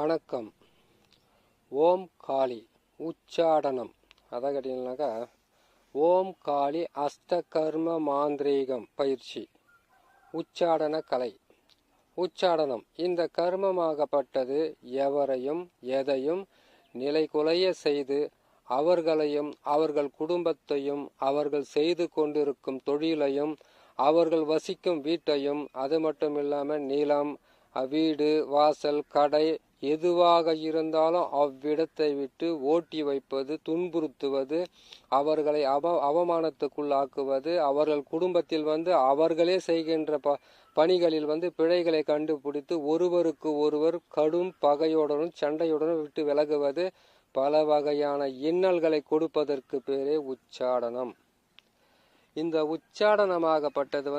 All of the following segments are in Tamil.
வணக்கம். ஓம் காளி உச்சாடனம். அதை கேட்டீங்கன்னாக்கா, ஓம் காளி அஷ்டகர்ம மாந்திரீகம் பயிற்சி, உச்சாடன கலை. உச்சாடனம் இந்த கர்மமாகப்பட்டது எவரையும் எதையும் நிலைகுலைய செய்து அவர்களையும் அவர்கள் குடும்பத்தையும் அவர்கள் செய்து கொண்டிருக்கும் தொழிலையும் அவர்கள் வசிக்கும் வீட்டையும், அது மட்டும் இல்லாமல் நிலம், வீடு, வாசல், கடை எதுவாக இருந்தாலும் அவ்விடத்தை விட்டு ஓட்டி வைப்பது, துன்புறுத்துவது, அவர்களை அவமானத்துக்குள்ளாக்குவது, அவர்கள் குடும்பத்தில் அவர்களே செய்கின்ற பணிகளில் பிழைகளை கண்டுபிடித்து ஒருவருக்கு ஒருவர் கடும் பகையுடனும் சண்டையுடனும் விட்டு விலகுவது, பல வகையான இன்னல்களை கொடுப்பதற்கு பேரே உச்சாடனம். இந்த உச்சாடனமாகப்பட்டது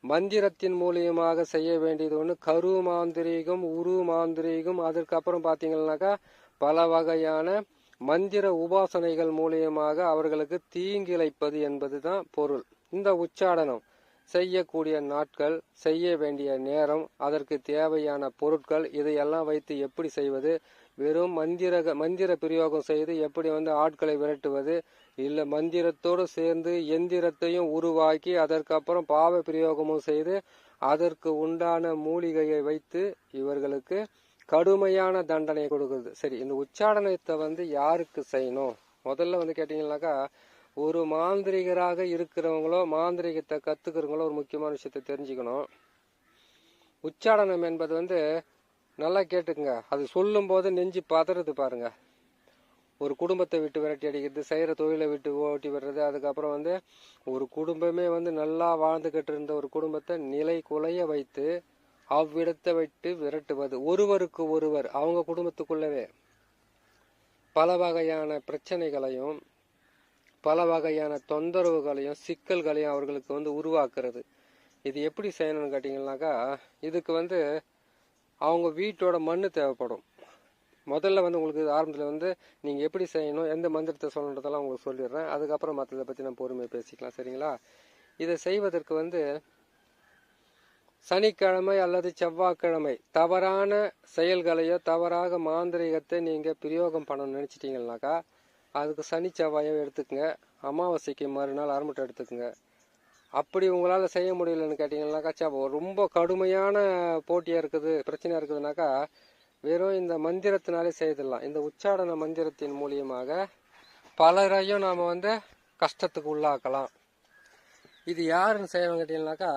மந்திரத்தின் மூலியமாக செய்ய வேண்டியது ஒன்று. கரு மாந்திரீகம், உரு மாந்திரீகம், அதற்கப்புறம் பார்த்தீங்கன்னாக்கா பல வகையான மந்திர உபாசனைகள் மூலியமாக அவர்களுக்கு தீங்கிழைப்பது என்பது தான் பொருள். இந்த உச்சாடனம் செய்யக்கூடிய நாட்கள், செய்ய வேண்டிய நேரம், அதற்கு தேவையான பொருட்கள், இதையெல்லாம் வைத்து எப்படி செய்வது, வெறும் மந்திர பிரயோகம் செய்து எப்படி ஆட்களை விரட்டுவது, இல்லை மந்திரத்தோடு சேர்ந்து எந்திரத்தையும் உருவாக்கி அதற்கப்புறம் பாவ பிரயோகமும் செய்து அதற்கு உண்டான மூலிகையை வைத்து இவர்களுக்கு கடுமையான தண்டனை கொடுக்குறது. சரி, இந்த உச்சாடனத்தை யாருக்கு செய்யணும்? முதல்ல கேட்டீங்கன்னாக்கா, ஒரு மாந்திரிகராக இருக்கிறவங்களோ மாந்திரிகத்தை கத்துக்கிறவங்களோ ஒரு முக்கியமான விஷயத்தை தெரிஞ்சுக்கணும். உச்சாடனம் என்பது நல்லா கேட்டுக்குங்க. அது சொல்லும் போது நெஞ்சு பதறது பாருங்க. ஒரு குடும்பத்தை விட்டு விரட்டி அடிக்கிறது, செய்கிற தொழிலை விட்டு ஓட்டி விடுறது, அதுக்கப்புறம் ஒரு குடும்பமே நல்லா வாழ்ந்துகிட்டு இருந்த ஒரு குடும்பத்தை நிலை குலைய வைத்து அவ்விடத்தை விட்டு விரட்டுவது, ஒருவருக்கு ஒருவர் அவங்க குடும்பத்துக்குள்ளவே பல வகையான பிரச்சனைகளையும் பல வகையான தொந்தரவுகளையும் சிக்கல்களையும் அவர்களுக்கு உருவாக்குறது. இது எப்படி செய்யணும்னு கேட்டீங்கன்னாக்கா, இதுக்கு அவங்க வீட்டோட மண்ணு தேவைப்படும். முதல்ல உங்களுக்கு ஆரம்பத்தில் நீங்கள் எப்படி செய்யணும், எந்த மந்திரத்தை சொல்லணுன்றதெல்லாம் உங்களுக்கு சொல்லிடுறேன். அதுக்கப்புறம் மற்றதை பற்றி நம்ம பொறுமையை பேசிக்கலாம், சரிங்களா? இதை செய்வதற்கு சனிக்கிழமை அல்லது செவ்வாய்க்கிழமை தவறான செயல்களையோ தவறாக மாந்திரிகத்தை நீங்கள் பிரயோகம் பண்ணணும்னு நினச்சிட்டிங்கன்னாக்கா, அதுக்கு சனி செவ்வாயை எடுத்துக்கங்க. அமாவாசைக்கு மறுநாள் அரமுட்டை எடுத்துக்கங்க. அப்படி உங்களால் செய்ய முடியலன்னு கேட்டிங்கன்னாக்கா, ரொம்ப கடுமையான போட்டியாக இருக்குது, பிரச்சனையாக இருக்குதுனாக்கா, வெறும் இந்த மந்திரத்தினாலே செய்திடலாம். இந்த உச்சாடன மந்திரத்தின் மூலியமாக பலரையும் நாம் கஷ்டத்துக்கு உள்ளாக்கலாம். இது யாருன்னு செய்யணும் கேட்டீங்கன்னாக்கா,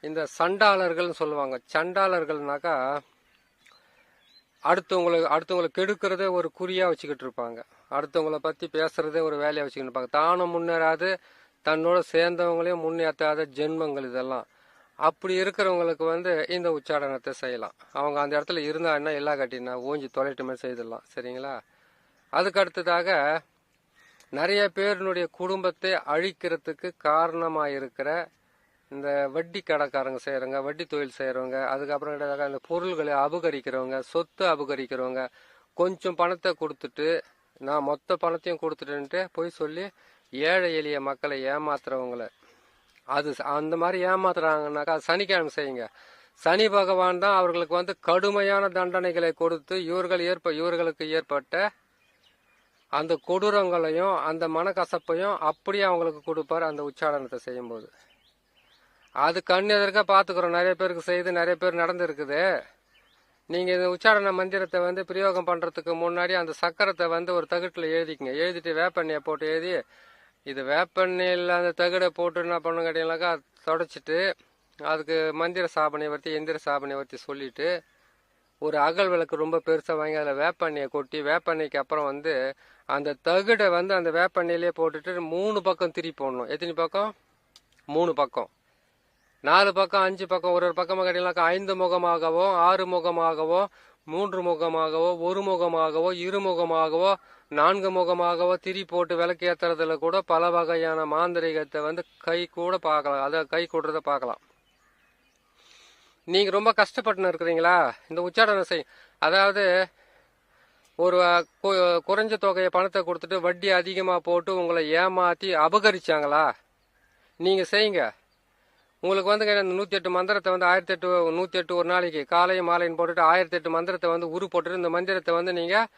இந்த சண்டாளர்கள்னு சொல்லுவாங்க. சண்டாளர்கள்னாக்கா அடுத்தவங்களை கெடுக்கிறதே ஒரு குறியா வச்சுக்கிட்டு இருப்பாங்க. அடுத்தவங்களை பற்றி பேசுறதே ஒரு வேலையாக வச்சுக்கிட்டு இருப்பாங்க. தானும் முன்னேறாது, தன்னோட சேர்ந்தவங்களையும் முன்னேற்றாத ஜென்மங்கள் இதெல்லாம். அப்படி இருக்கிறவங்களுக்கு இந்த உச்சாடனத்தை செய்யலாம். அவங்க அந்த இடத்துல இருந்தாங்கன்னா எல்லா கட்டினா ஓஞ்சி தொலைட்டுமே செய்திடலாம், சரிங்களா? அதுக்கு அடுத்ததாக நிறைய பேருனுடைய குடும்பத்தை அழிக்கிறதுக்கு காரணமாக இருக்கிற இந்த வட்டி கடைக்காரங்க செய்கிறவங்க, வட்டி தொழில் செய்கிறவங்க, அதுக்கப்புறம் இந்த பொருள்களை அபகரிக்கிறவங்க, சொத்து அபகரிக்கிறவங்க, கொஞ்சம் பணத்தை கொடுத்துட்டு நான் மொத்த பணத்தையும் கொடுத்துட்டுன்ட்டு போய் சொல்லி ஏழை எளிய மக்களை ஏமாத்துறவங்களை, அது அந்த மாதிரி ஏமாத்துறாங்கன்னாக்கா சனிக்கிழமை செய்யுங்க. சனி பகவான் தான் அவர்களுக்கு கடுமையான தண்டனைகளை கொடுத்து இவர்களுக்கு ஏற்பட்ட அந்த கொடூரங்களையும் அந்த மனக்கசப்பையும் அப்படியே அவங்களுக்கு கொடுப்பார் அந்த உச்சாடனத்தை செய்யும்போது. அது கண் எதிர்க்க பார்த்துக்கிறோம், நிறைய பேருக்கு செய்து நிறைய பேர் நடந்துருக்குது. நீங்கள் இந்த உச்சாரண மந்திரத்தை பிரயோகம் பண்ணுறதுக்கு முன்னாடி அந்த சக்கரத்தை ஒரு தகுட்டில் எழுதிக்கங்க. எழுதிட்டு வேப்பெண்ணையை போட்டு எழுதி, இது வேப்பெண்ணையில் அந்த தகுடை போட்டு என்ன பண்ணணும் கேட்டீங்கன்னாக்கா, தொடச்சிட்டு அதுக்கு மந்திர சாபனை வர்த்தி எந்திர சாபனை வர்த்தி சொல்லிட்டு ஒரு அகல் விளக்கு ரொம்ப பெருசாக வாங்கி அதில் வேப்பெண்ணையை கொட்டி, வேப்பெண்ணைக்கு அப்புறம் அந்த தகுடை அந்த வேப்பெண்ணையிலே போட்டுட்டு 3 பக்கம் திரி போடணும். எத்தனை பக்கம்? 3 பக்கம், 4 பக்கம், 5 பக்கம், ஒரு பக்கமாக கேட்டீங்கன்னாக்கா 5 முகமாகவோ 6 முகமாகவோ 3 முகமாகவோ 1 முகமாகவோ 2 முகமாகவோ 4 முகமாகவோ திரி போட்டு விளக்கு ஏற்றுறதுல கூட பல வகையான மாந்திரிகத்தை கை கூட பார்க்கலாம். அதை கை கூடுறத பார்க்கலாம். நீங்கள் ரொம்ப கஷ்டப்பட்டுன்னு இருக்கிறீங்களா, இந்த உச்சாடனம் செய். அதாவது ஒரு குறைஞ்ச தொகையை பணத்தை கொடுத்துட்டு வட்டி அதிகமாக போட்டு உங்களை ஏமாற்றி அபகரிச்சாங்களா, நீங்கள் செய்யுங்க. உங்களுக்கு வந்து இந்த 108 மந்திரத்தை வந்து 108 ஒரு நாளைக்கு காலையும் மாலையும் போட்டுட்டு 1008 மந்திரத்தை வந்து உரு போட்டுட்டு இந்த மந்திரத்தை வந்து நீங்கள்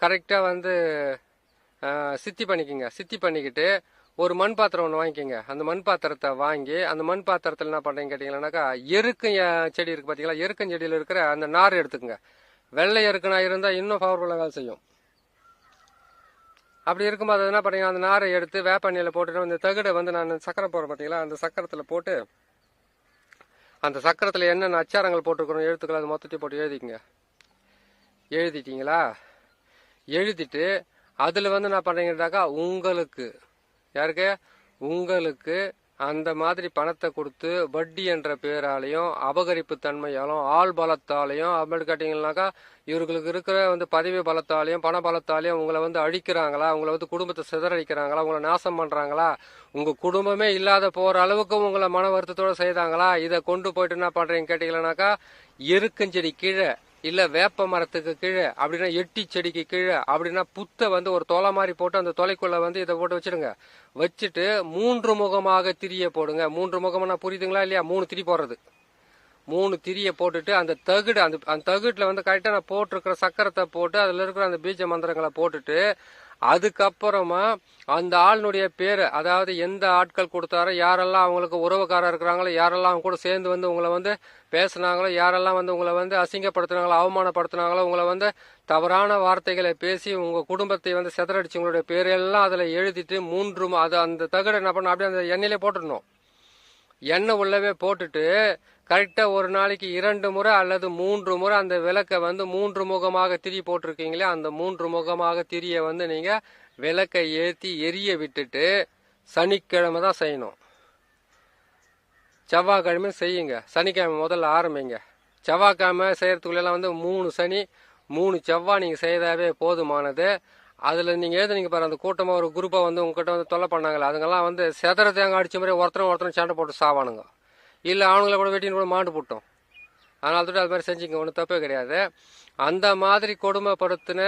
கரெக்டாக வந்து சித்தி பண்ணிக்கோங்க. சித்தி பண்ணிக்கிட்டு ஒரு மண் பாத்திரம் ஒன்று வாங்கிக்கோங்க. அந்த மண் பாத்திரத்தை வாங்கி அந்த மண் பாத்திரத்தில் என்ன பண்ணுறீங்க கேட்டிங்கன்னாக்கா எருக்கம் செடி இருக்குது பார்த்தீங்களா, எருக்கம் செடியில் இருக்கிற அந்த நார் எடுத்துக்கோங்க. வெள்ளை எருக்குனா இருந்தால் இன்னும் பவர்ஃபுல்லாக வேலை செய்யும். அப்படி இருக்கும்போது என்ன பண்ணுறீங்க, அந்த நாரை எடுத்து வேப்பண்ணியில் போட்டுட்டு இந்த தகுடை வந்து நான் சக்கரை போடுறேன் பார்த்தீங்களா, அந்த சக்கரத்தில் போட்டு அந்த சக்கரத்தில் என்னென்ன அச்சாரங்கள் போட்டுருக்கணும் எழுத்துக்கள் அது மொத்தத்தையும் போட்டு எழுதிக்கங்க. எழுதிட்டீங்களா? எழுதிட்டு அதில் வந்து என்ன பண்ணுறீங்கன்னாக்கா உங்களுக்கு யாருக்கு உங்களுக்கு அந்த மாதிரி பணத்தை கொடுத்து வட்டி என்ற பேராலையும் அபகரிப்பு தன்மையாலும் ஆள் பலத்தாலையும் அப்படி கேட்டிங்கன்னாக்கா இவர்களுக்கு இருக்கிற வந்து பதவி பலத்தாலையும் பண பலத்தாலையும் உங்களை வந்து அழிக்கிறாங்களா, உங்களை வந்து குடும்பத்தை சிதறடிக்கிறாங்களா, உங்களை நாசம் பண்ணுறாங்களா, உங்கள் குடும்பமே இல்லாத போகிற அளவுக்கு உங்களை மன வருத்தத்தோடு செய்தாங்களா, இதை கொண்டு போயிட்டு என்ன பண்ணுறீங்க கேட்டிங்கன்னாக்கா எருக்கஞ்செடி கீழே இல்லை வேப்ப மரத்துக்கு கீழே அப்படின்னா எட்டி செடிக்கு கீழே அப்படின்னா புத்தை வந்து ஒரு தொலை மாதிரி போட்டு அந்த தொலைக்குள்ள வந்து இதை போட்டு வச்சிடுங்க. வச்சுட்டு 3 முகமாக திரிய போடுங்க. 3 முகம்னா புரியுதுங்களா இல்லையா? 3 திரி போடுறது. 3 திரியை போட்டுட்டு அந்த தகுடு அந்த தகுட்டில் வந்து கரெக்டாக நான் போட்டிருக்கிற சக்கரத்தை போட்டு அதில் இருக்கிற அந்த பீஜ மந்திரங்களை போட்டுட்டு அதுக்கப்புறமா அந்த ஆளுனுடைய பேர், அதாவது எந்த ஆட்கள் கொடுத்தாரோ, யாரெல்லாம் அவங்களுக்கு உறவுக்காரர் இருக்கிறாங்களோ, யாரெல்லாம் அவங்க கூட சேர்ந்து வந்து உங்களை வந்து பேசினாங்களோ, யாரெல்லாம் வந்து உங்களை வந்து அசிங்கப்படுத்தினாங்களோ, அவமானப்படுத்தினாங்களோ, உங்களை வந்து தவறான வார்த்தைகளை பேசி உங்கள் குடும்பத்தை வந்து சிதறடிச்சு உங்களுடைய பேரெல்லாம் அதில் எழுதிட்டு 3 அது அந்த தகடை என்ன பண்ணணும் அப்படியே அந்த எண்ணெயிலே போட்டுடணும். எண்ணெய் உள்ளவே போட்டுட்டு கரெக்டாக ஒரு நாளைக்கு 2 முறை அல்லது 3 முறை அந்த விளக்கை வந்து 3 முகமாக திரி போட்டிருக்கீங்களே அந்த 3 முகமாக திரியை வந்து நீங்கள் விளக்கை ஏற்றி எரிய விட்டுட்டு சனிக்கிழமை தான் செய்யணும். செவ்வாய்க்கிழமை செய்யுங்க. சனிக்கிழமை முதல்ல ஆரம்பிங்க. செவ்வாய்க்கிழமை செய்கிறதுக்குள்ளெல்லாம் வந்து 3 சனி 3 செவ்வாய் நீங்கள் செய்தாவே போதுமானது. அதில் நீங்கள் எழுதுனீங்க பாரு, அந்த கூட்டமாக ஒரு குரூப்பாக வந்து உங்ககிட்ட வந்து தொல்லை பண்ணாங்களே, அதுங்கெல்லாம் வந்து செதற தேங்காய் அடித்த மாதிரி ஒருத்தரும் சண்டை போட்டு சாவானுங்க. இல்லை அவங்கள கூட வெட்டின்னு கூட மாண்டு போட்டோம். அதனால தான் அது மாதிரி செஞ்சுங்க, ஒன்றும் தப்பே கிடையாது. அந்த மாதிரி கொடுமைப்படுத்தின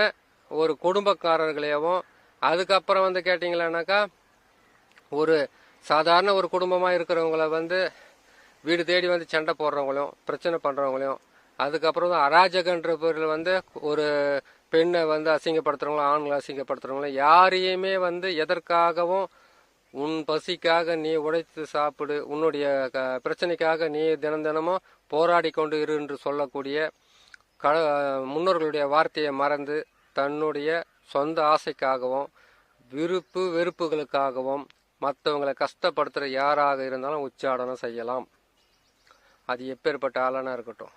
ஒரு குடும்பக்காரர்களையும் அதுக்கப்புறம் வந்து கேட்டிங்களானாக்கா ஒரு சாதாரண ஒரு குடும்பமாக இருக்கிறவங்கள வந்து வீடு தேடி வந்து சண்டை போடுறவங்களையும் பிரச்சனை பண்ணுறவங்களையும் அதுக்கப்புறம் தான் அராஜகன்ற பேரில் வந்து ஒரு பெண்ணை வந்து அசிங்கப்படுத்துறவங்களும் ஆண்களை அசிங்கப்படுத்துறவங்களும் யாரையுமே வந்து எதற்காகவும் உன் பசிக்காக நீ உழைத்து சாப்பிடு, உன்னுடைய பிரச்சனைக்காக நீ தினமும் போராடி கொண்டு இரு என்று சொல்லக்கூடிய முன்னோர்களுடைய வார்த்தையை மறந்து தன்னுடைய சொந்த ஆசைக்காகவும் விருப்பு வெறுப்புகளுக்காகவும் மற்றவங்களை கஷ்டப்படுத்துகிற யாராக இருந்தாலும் உச்சாடனம் செய்யலாம். அது எப்பேற்பட்ட ஆளானா இருக்கட்டும்.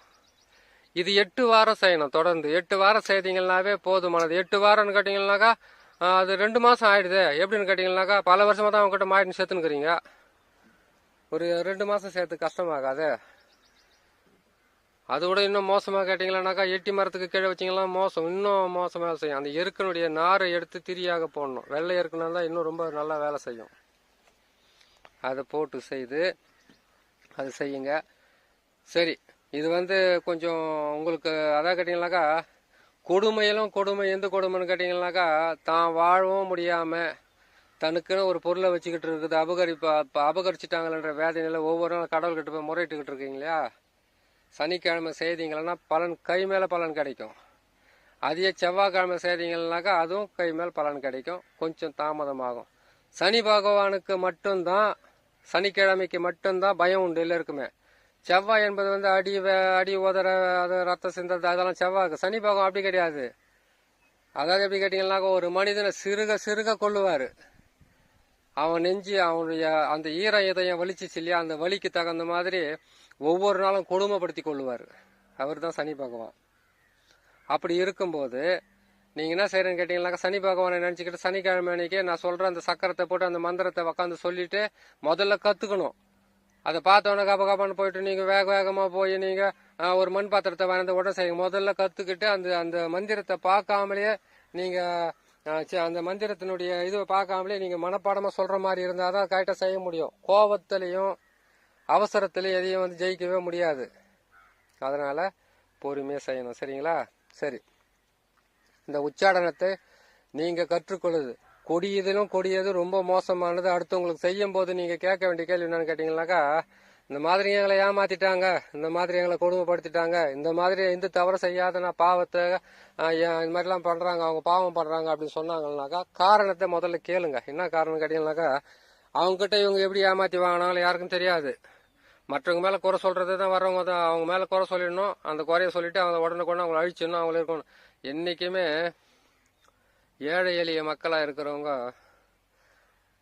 இது 8 வாரம் செய்யணும். தொடர்ந்து 8 வாரம் செய்தீங்கன்னாவே போதுமானது. 8 வாரம்னு கேட்டிங்கன்னாக்கா அது 2 மாதம் ஆயிடுது. எப்படின்னு கேட்டிங்கன்னாக்கா பல வருஷமாக தான் அவங்ககிட்ட மாட்டின்னு சேர்த்துனுக்குறீங்க. ஒரு 2 மாதம் சேர்த்து கஷ்டமாகாது. அது கூட இன்னும் மோசமாக கேட்டிங்களானாக்கா எட்டி மரத்துக்கு கீழே வச்சிங்கன்னா மோசம், இன்னும் மோசமாக செய்யும். அந்த எருக்கனுடைய நாரை எடுத்து திரியாக போடணும். வெள்ளை எருக்குனா தான் இன்னும் ரொம்ப நல்லா வேலை செய்யும். அதை போட்டு செய்து அது செய்யுங்க. சரி, இது வந்து கொஞ்சம் உங்களுக்கு அதான் கேட்டிங்கனாக்கா கொடுமையிலும் கொடுமை. எந்த கொடுமைன்னு கேட்டிங்கனாக்கா தான் வாழவும் முடியாமல் தனக்குன்னு ஒரு பொருளை வச்சுக்கிட்டு இருக்குது, அபகரிச்சிட்டாங்களன்ற வேதனையில் ஒவ்வொரு நாள் கடவுள்கிட்ட போய் முறையிட்டுக்கிட்டு இருக்கீங்களா? சனிக்கிழமை செய்தீங்களன்னா பலன் கை மேலே பலன் கிடைக்கும். அதே செவ்வாய்க்கிழமை செய்தீங்கன்னாக்கா அதுவும் கை மேல் பலன் கிடைக்கும். கொஞ்சம் தாமதமாகும். சனி பகவானுக்கு மட்டும்தான், சனிக்கிழமைக்கு மட்டும்தான் பயம் உண்டு எல்லாருக்குமே. செவ்வாய் என்பது வந்து அடி உதற அது ரத்தம் சிந்தது அதெல்லாம் செவ்வாய்க்கு. சனி பகவான் அப்படி கிடையாது. அதாவது எப்படி கேட்டிங்கன்னாக்கா ஒரு மனிதனை சிறுக கொள்ளுவார். அவன் நெஞ்சு அவனுடைய அந்த ஈர இதயம் வலிச்சிச்சு இல்லையா, அந்த வலிக்கு தகுந்த மாதிரி ஒவ்வொரு நாளும் கொடுமைப்படுத்தி கொள்ளுவார். அவர் தான் சனி பகவான். அப்படி இருக்கும்போது நீங்கள் என்ன செய்கிறேன்னு கேட்டிங்கன்னாக்கா சனி பகவானை நினச்சிக்கிட்டு சனிக்கிழமை அன்னைக்கு நான் சொல்கிற அந்த சக்கரத்தை போட்டு அந்த மந்திரத்தை உக்காந்து சொல்லிட்டு முதல்ல கற்றுக்கணும். அதை பார்த்தோன்னே கபன்னு போயிட்டு நீங்கள் வேகமாக போய் நீங்கள் ஒரு மண் பாத்திரத்தை வாய்ந்த உடனே செய்யுங்க. முதல்ல கற்றுக்கிட்டு அந்த மந்திரத்தை பார்க்காமலேயே நீங்கள் அந்த மந்திரத்தினுடைய இதுவை பார்க்காமலே நீங்கள் மனப்பாடமாக சொல்கிற மாதிரி இருந்தால் தான் கரெக்டாக செய்ய முடியும். கோபத்திலையும் அவசரத்துலையும் எதையும் வந்து ஜெயிக்கவே முடியாது. அதனால் பொறுமையாக செய்யணும். சரிங்களா? சரி, இந்த உச்சாடனத்தை நீங்கள் கற்றுக்கொள்ளுது கொடியதிலும் கொடியது ரொம்ப மோசமானது. அடுத்து உங்களுக்கு செய்யும் போது நீங்கள் கேட்க வேண்டிய கேள்வி என்னன்னு கேட்டிங்கன்னாக்கா இந்த மாதிரி எங்களை ஏமாத்திட்டாங்க, இந்த மாதிரி எங்களை கொடுமைப்படுத்திட்டாங்க, இந்த மாதிரி எந்த தவறு செய்யாத நான் பாவத்தை இந்த மாதிரிலாம் பண்றாங்க, அவங்க பாவம் பண்றாங்க அப்படின்னு சொன்னாங்கன்னாக்கா காரணத்தை முதல்ல கேளுங்க. என்ன காரணம் கேட்டீங்கன்னாக்கா, அவங்ககிட்ட இவங்க எப்படி ஏமாத்தி வாங்கினாலும் யாருக்கும் தெரியாது. மற்றவங்க மேல குறை சொல்றது தான் வர்றவங்க தான். அவங்க மேல குறை சொல்லிடணும், அந்த குறைய சொல்லிட்டு அவங்க உடனுக்குடனே அவங்களை அழிச்சிடணும், அவங்கள இருக்கணும். என்னைக்குமே ஏழை எளிய மக்களா இருக்கிறவங்க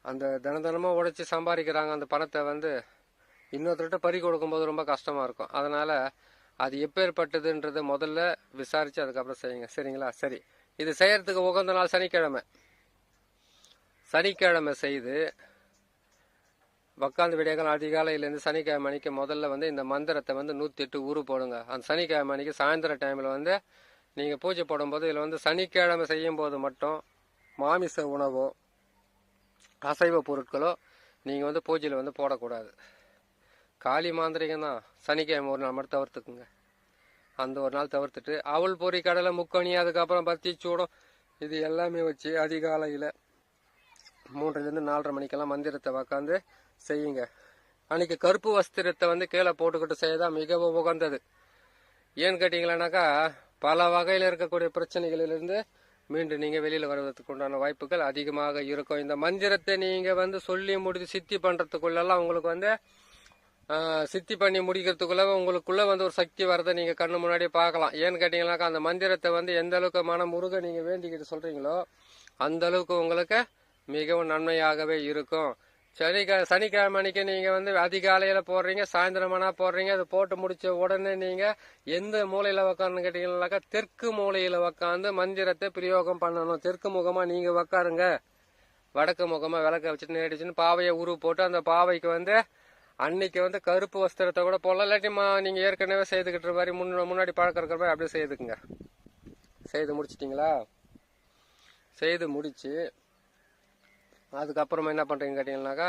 அந்த தினமும் உழைச்சி சம்பாதிக்கிறாங்க, அந்த பணத்தை வந்து இன்னொருத்தர்கிட்ட பறி கொடுக்கும்போது ரொம்ப கஷ்டமா இருக்கும். அதனால அது எப்பேற்பட்டதுன்றதை முதல்ல விசாரிச்சு அதுக்கப்புறம் செய்யுங்க. சரிங்களா? சரி, இது செய்யறதுக்கு உகந்த நாள் சனிக்கிழமை. சனிக்கிழமை செய்து உக்காந்து விடியகாலம் அதிகாலையிலேருந்து சனிக்கிழமை அன்னைக்கு முதல்ல வந்து இந்த மந்திரத்தை வந்து 108 ஊரு போடுங்க. அந்த சனிக்கிழமை அன்னைக்கு சாயந்தர டைமில் வந்து நீங்கள் பூஜை போடும்போது இதில் வந்து சனிக்கிழமை செய்யும் போது மட்டும் மாமிச உணவோ அசைவ பொருட்களோ நீங்கள் வந்து பூஜையில் வந்து போடக்கூடாது. காளி மாந்திரிகம் தான். சனிக்கிழமை ஒரு நாள் மட்டும் தவிர்த்துக்குங்க. அந்த ஒரு நாள் தவிர்த்துட்டு அவள் பொறி, கடலை, முக்கணி, அதுக்கப்புறம் பத்தி சூடம், இது எல்லாமே வச்சு அதிகாலையில் 3லேருந்து 4:30 மணிக்கெல்லாம் மந்திரத்தை உக்காந்து செய்யுங்க. அன்னைக்கு கருப்பு வஸ்திரத்தை வந்து கீழே போட்டுக்கிட்டு செய்யதான் மிகவும் உகந்தது. ஏன்னு கேட்டீங்களானாக்கா, பல வகையில் இருக்கக்கூடிய பிரச்சனைகளிலிருந்து மீண்டும் நீங்க வெளியில வருவதற்கு உண்டான வாய்ப்புகள் அதிகமாக இருக்கும். இந்த மந்திரத்தை நீங்க வந்து சொல்லி முடித்து சித்தி பண்றதுக்குள்ளெல்லாம் உங்களுக்கு வந்து சித்தி பண்ணி முடிக்கிறதுக்குள்ள உங்களுக்குள்ள வந்து ஒரு சக்தி வரதை நீங்க கண்ணு முன்னாடி பார்க்கலாம். ஏன்னு கேட்டீங்கன்னாக்கா, அந்த மந்திரத்தை வந்து எந்த அளவுக்கு மனமுருக நீங்க வேண்டிக்கிட்டு சொல்றீங்களோ அந்த அளவுக்கு உங்களுக்கு மிகவும் நன்மையாகவே இருக்கும். சனிக்கிழமை அன்னைக்கு நீங்க வந்து அதிகாலையில போடுறீங்க, சாயந்தரமானா போடுறீங்க. அது போட்டு முடிச்ச உடனே நீங்க எந்த மூலையில உக்காந்து கேட்டீங்கன்னாக்கா, தெற்கு மூலையில உக்காந்து மந்திரத்தை பிரயோகம் பண்ணணும். தெற்கு முகமா நீங்க உக்காருங்க. வடக்கு முகமா விளக்க வச்சுட்டு நேடிச்சுன்னு பாவையை உருவு போட்டு அந்த பாவைக்கு வந்து அன்னைக்கு வந்து கருப்பு வஸ்திரத்தை கூட போடலாம். இல்லாட்டி நீங்க ஏற்கனவே செய்துக்கிட்ட மாதிரி முன்னாடி பழக்கம் இருக்கிற மாதிரி அப்படியே செய்துக்குங்க. செய்து முடிச்சிட்டிங்களா? செய்து முடிச்சு அதுக்கப்புறமா என்ன பண்றீங்க கேட்டீங்கன்னாக்கா,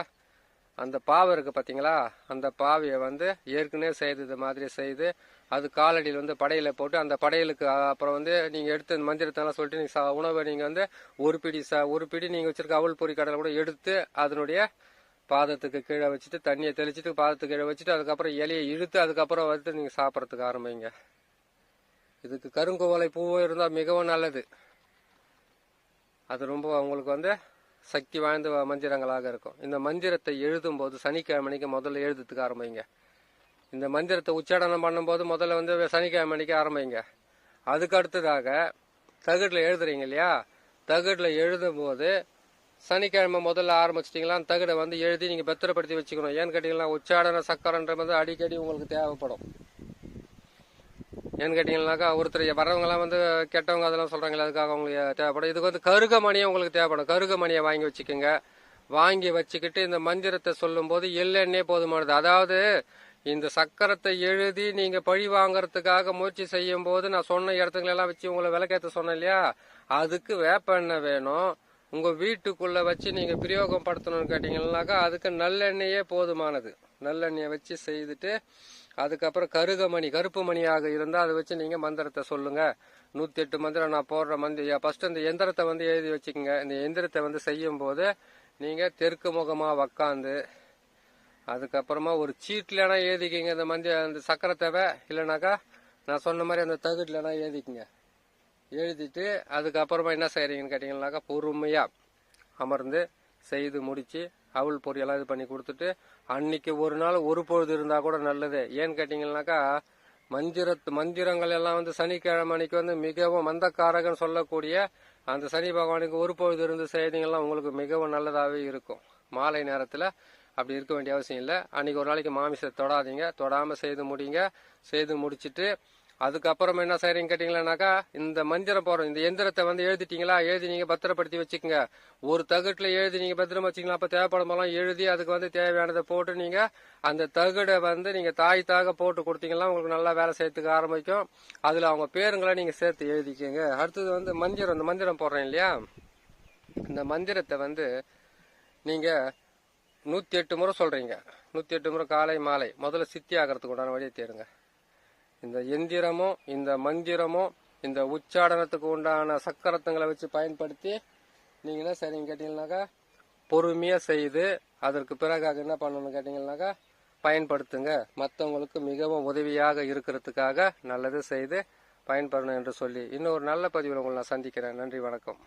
அந்த பாவை இருக்கு பாத்தீங்களா, அந்த பாவையை வந்து ஏற்கனவே செய்தது மாதிரி செய்து அது காலடியில் வந்து படையில போட்டு அந்த படையலுக்கு அப்புறம் வந்து நீங்க எடுத்து அந்த மந்திரத்தெல்லாம் சொல்லிட்டு நீங்க உணவை நீங்க வந்து ஒரு பிடி நீங்க வச்சிருக்க அவள் பொறி கடலை கூட எடுத்து அதனுடைய பாதத்துக்கு கீழே வச்சுட்டு தண்ணியை தெளிச்சுட்டு பாதத்துக்கு கீழே வச்சுட்டு அதுக்கப்புறம் இலையை இழுத்து அதுக்கப்புறம் வந்து நீங்க சாப்பிட்றதுக்கு ஆரம்பிங்க. இதுக்கு கருங்கோவலை பூவோ இருந்தால் மிகவும் நல்லது. அது ரொம்ப உங்களுக்கு வந்து சக்தி வாய்ந்த மந்திரங்களாக இருக்கும். இந்த மந்திரத்தை எழுதும் போது சனிக்கிழமைக்கு முதல்ல எழுதுறதுக்கு ஆரம்பிங்க. இந்த மந்திரத்தை உச்சாடனம் பண்ணும்போது முதல்ல வந்து சனிக்கிழமைக்கு ஆரம்பிங்க. அதுக்கு அடுத்ததாக தகடுல எழுதுறீங்க இல்லையா, தகடுல எழுதும் போது சனிக்கிழமை முதல்ல ஆரம்பிச்சிட்டிங்களா, அந்த தகடை வந்து எழுதி நீங்க பத்திரப்படுத்தி வச்சுக்கணும். ஏன்னு கேட்டீங்கன்னா, உச்சாடன சக்கரன்ற வந்து அடிக்கடி உங்களுக்கு தேவைப்படும். ஏன்னு கேட்டீங்கன்னாக்கா, ஒருத்தர் வரவங்கலாம் வந்து கெட்டவங்க அதெல்லாம் சொல்றாங்களே, அதுக்காக உங்களுக்கு தேவைப்படும். இதுக்கு வந்து கருகமணியை உங்களுக்கு தேவைப்படும். கருகமணியை வாங்கி வச்சுக்கோங்க. வாங்கி வச்சுக்கிட்டு இந்த மந்திரத்தை சொல்லும் போது எள்ளெண்ணே போதுமானது. அதாவது இந்த சக்கரத்தை எழுதி நீங்க பழி வாங்கறதுக்காக முயற்சி செய்யும் போது நான் சொன்ன இடத்துங்களெல்லாம் வச்சு உங்களை விளக்கேற்ற சொன்னேன் இல்லையா, அதுக்கு வேப்பெண்ணெய் வேணும். உங்க வீட்டுக்குள்ள வச்சு நீங்க பிரயோகம் படுத்தணும்னு கேட்டீங்கன்னாக்கா அதுக்கு நல்லெண்ணெயே போதுமானது. நல்லெண்ணெயை வச்சு செய்துட்டு அதுக்கப்புறம் கருகமணி, கருப்பு மணியாக இருந்தால் அதை வச்சு நீங்க மந்திரத்தை சொல்லுங்க. 108 மந்திரம் நான் போடுற ஃபர்ஸ்ட் இந்த எந்திரத்தை வந்து எழுதி வச்சுக்கோங்க. இந்த எந்திரத்தை வந்து செய்யும் போது நீங்க தெற்கு முகமா உக்காந்து அதுக்கப்புறமா ஒரு சீட்லனா எழுதிக்கிங்க அந்த சக்கரத்தேவை. இல்லைனாக்கா நான் சொன்ன மாதிரி அந்த தகுட்லனா எழுதிக்குங்க. எழுதிட்டு அதுக்கப்புறமா என்ன செய்யறீங்கன்னு கேட்டீங்கன்னாக்கா, பொறுமையா அமர்ந்து செய்து முடிச்சு அவள் பொரியெல்லாம் இது பண்ணி கொடுத்துட்டு அன்னைக்கு ஒரு நாள் ஒரு பொழுது இருந்தா கூட நல்லது. ஏன்னு கேட்டீங்கன்னாக்கா, மந்திரங்கள் எல்லாம் வந்து சனிக்கிழமை அன்னைக்கு வந்து மிகவும் மந்தக்காரகன் சொல்லக்கூடிய அந்த சனி பகவானுக்கு ஒரு பொழுது இருந்து செய்தீங்கன்னா உங்களுக்கு மிகவும் நல்லதாகவே இருக்கும். மாலை நேரத்துல அப்படி இருக்க வேண்டிய அவசியம் இல்லை. அன்னைக்கு ஒரு நாளைக்கு மாமிசத்தை தொடாதீங்க. தொடாம செய்து முடிங்க. செய்து முடிச்சுட்டு அதுக்கப்புறம் என்ன செய்யறீங்க கேட்டீங்களானாக்கா, இந்த மந்திரம் போறோம். இந்த எந்திரத்தை வந்து எழுதிட்டீங்களா, எழுதி நீங்க பத்திரப்படுத்தி வச்சுக்கோங்க. ஒரு தகுட்டுல எழுதி நீங்க பத்திரமா வச்சுக்கலாம். அப்ப தேவைப்படமெல்லாம் எழுதி அதுக்கு வந்து தேவையானதை போட்டு நீங்க அந்த தகுடை வந்து நீங்க தாய்த்தாக போட்டு கொடுத்தீங்கன்னா உங்களுக்கு நல்லா வேலை செய்யறதுக்கு ஆரம்பிக்கும். அதுல அவங்க பேருங்களை நீங்க சேர்த்து எழுதிக்கோங்க. அடுத்தது வந்து மந்திரம், இந்த மந்திரம் போடுறேன் இல்லையா, இந்த மந்திரத்தை வந்து நீங்க 108 முறை சொல்றீங்க. 108 முறை காலை மாலை. முதல்ல சித்தி ஆகிறதுக்கு உண்டான வழியை தேடுங்க. இந்த எந்திரமும் இந்த மந்திரமும் இந்த உச்சாடனத்துக்கு உண்டான சக்கரத்துங்களை வச்சு பயன்படுத்தி நீங்க என்ன செய்றீங்க கேட்டீங்கன்னாக்கா, பொறுமையா செய்து அதற்கு பிறகாக என்ன பண்ணணும்னு கேட்டீங்கன்னாக்கா, பயன்படுத்துங்க. மற்றவங்களுக்கு மிகவும் உதவியாக இருக்கிறதுக்காக நல்லது செய்து பயன்பெறணும் என்று சொல்லி இன்னொரு நல்ல பதிவில் உங்களை நான் சந்திக்கிறேன். நன்றி, வணக்கம்.